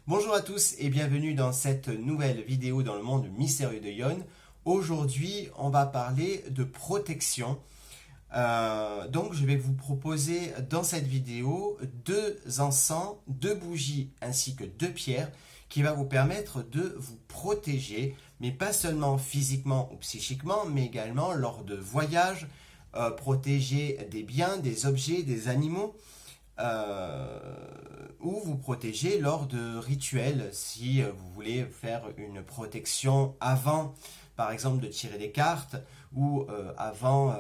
Bonjour à tous et bienvenue dans cette nouvelle vidéo dans le monde mystérieux de Yon. Aujourd'hui, on va parler de protection. Donc, je vais vous proposer dans cette vidéo deux encens, deux bougies ainsi que deux pierres qui va vous permettre de vous protéger, mais pas seulement physiquement ou psychiquement, mais également lors de voyages, protéger des biens, des objets, des animaux. Ou vous protéger lors de rituels si vous voulez faire une protection avant, par exemple, de tirer des cartes ou avant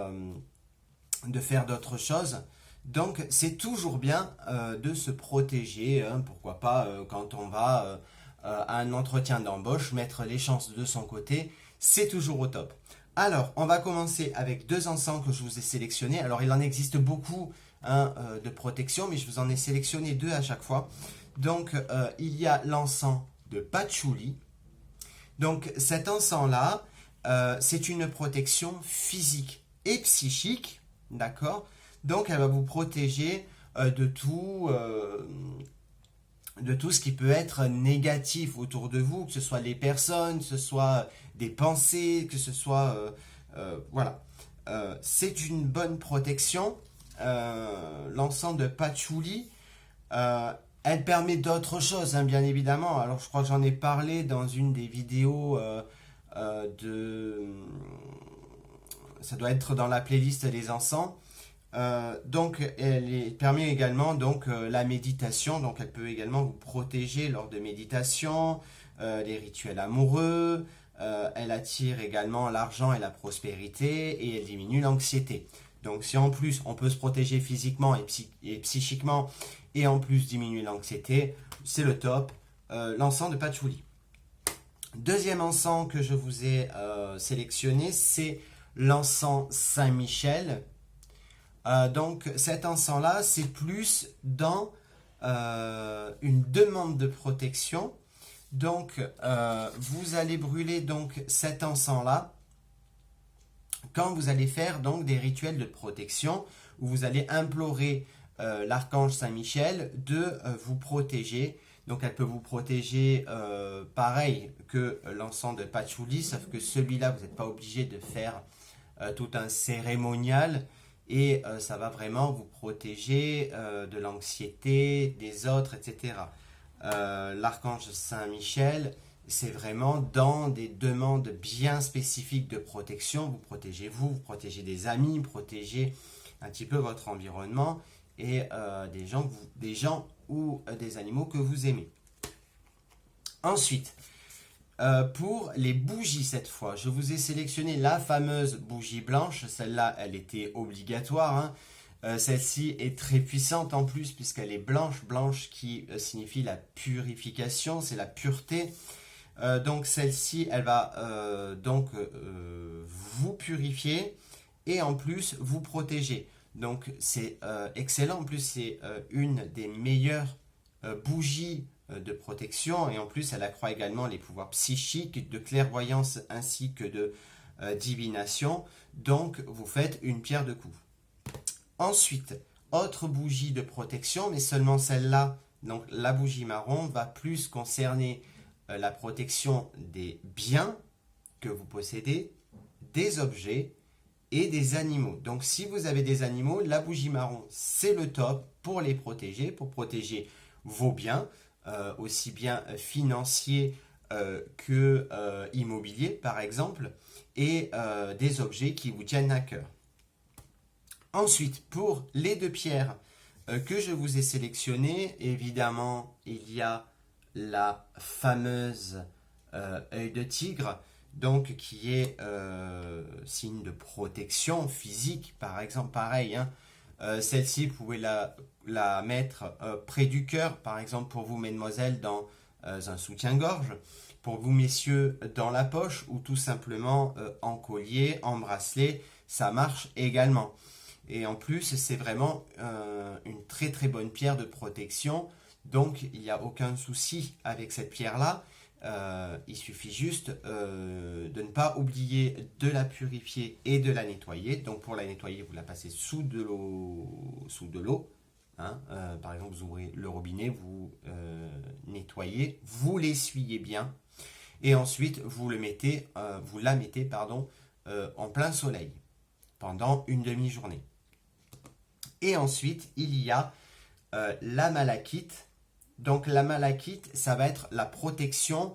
de faire d'autres choses. Donc c'est toujours bien de se protéger, hein, pourquoi pas quand on va à un entretien d'embauche, mettre les chances de son côté, c'est toujours au top. Alors, on va commencer avec deux encens que je vous ai sélectionnés. Alors, il en existe beaucoup de protection, mais je vous en ai sélectionné deux à chaque fois. Donc, il y a l'encens de patchouli. Donc, cet encens-là, c'est une protection physique et psychique, d'accord? Donc, elle va vous protéger de tout ce qui peut être négatif autour de vous, que ce soit les personnes, que ce soit des pensées, que ce soit... voilà. C'est une bonne protection. L'encens de patchouli, elle permet d'autres choses, hein, bien évidemment. Alors, je crois que j'en ai parlé dans une des vidéos de... Ça doit être dans la playlist des encens. Donc, elle permet également la méditation. Donc, elle peut également vous protéger lors de méditation, les rituels amoureux. Elle attire également l'argent et la prospérité et elle diminue l'anxiété. Donc, si en plus on peut se protéger physiquement et psychiquement et en plus diminuer l'anxiété, c'est le top. L'encens de patchouli. Deuxième encens que je vous ai sélectionné, c'est l'encens Saint-Michel. Donc cet encens-là, c'est plus dans une demande de protection. Donc vous allez brûler donc cet encens-là quand vous allez faire donc des rituels de protection où vous allez implorer l'archange Saint-Michel de vous protéger. Donc elle peut vous protéger pareil que l'encens de patchouli, sauf que celui-là, vous n'êtes pas obligé de faire tout un cérémonial. Et ça va vraiment vous protéger de l'anxiété des autres, etc. L'archange Saint-Michel, c'est vraiment dans des demandes bien spécifiques de protection. Vous protégez vous, vous protégez des amis, vous protégez un petit peu votre environnement et des gens ou des animaux que vous aimez. Ensuite, pour les bougies cette fois, je vous ai sélectionné la fameuse bougie blanche. Celle-là, elle était obligatoire, hein. Celle-ci est très puissante en plus puisqu'elle est blanche. Blanche qui signifie la purification, c'est la pureté. Donc celle-ci, elle va vous purifier et en plus vous protéger. Donc c'est excellent. En plus, c'est une des meilleures bougies de protection et en plus elle accroît également les pouvoirs psychiques, de clairvoyance ainsi que de divination. Donc vous faites une pierre deux coups. Ensuite, autre bougie de protection, mais seulement celle-là, donc la bougie marron, va plus concerner la protection des biens que vous possédez, des objets et des animaux. Donc si vous avez des animaux, la bougie marron, c'est le top pour les protéger, pour protéger vos biens, aussi bien financiers que immobiliers par exemple, et des objets qui vous tiennent à cœur. Ensuite, pour les deux pierres que je vous ai sélectionnées, évidemment, il y a la fameuse œil de tigre, donc qui est signe de protection physique, par exemple, pareil, hein. Celle-ci, vous pouvez la mettre près du cœur, par exemple pour vous, mesdemoiselles, dans un soutien-gorge, pour vous, messieurs, dans la poche, ou tout simplement en collier, en bracelet, ça marche également. Et en plus, c'est vraiment une très très bonne pierre de protection, donc il n'y a aucun souci avec cette pierre-là. Il suffit juste de ne pas oublier de la purifier et de la nettoyer. Donc pour la nettoyer, vous la passez sous de l'eau, hein. Par exemple, vous ouvrez le robinet, vous nettoyez, vous l'essuyez bien et ensuite vous la mettez en plein soleil pendant une demi-journée. Et ensuite, il y a la malachite. Donc la malachite, ça va être la protection,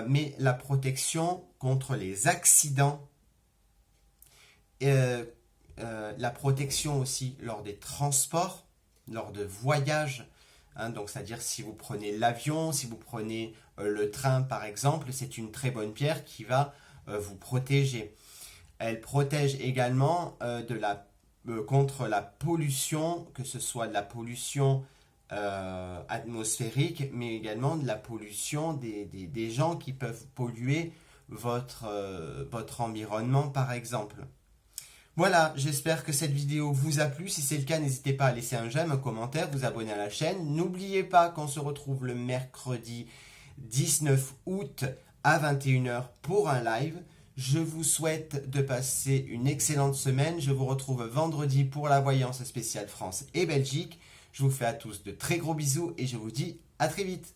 mais la protection contre les accidents, la protection aussi lors des transports, lors de voyages. Donc c'est-à-dire si vous prenez l'avion, si vous prenez le train par exemple, c'est une très bonne pierre qui va vous protéger. Elle protège également contre la pollution, que ce soit de la pollution atmosphérique, mais également de la pollution des gens qui peuvent polluer votre environnement par exemple. Voilà, j'espère que cette vidéo vous a plu. Si c'est le cas, n'hésitez pas à laisser un j'aime, un commentaire, vous abonner à la chaîne. N'oubliez pas qu'on se retrouve le mercredi 19 août à 21h pour un live. Je vous souhaite de passer une excellente semaine. Je vous retrouve vendredi pour la voyance spéciale France et Belgique. Je vous fais à tous de très gros bisous et je vous dis à très vite.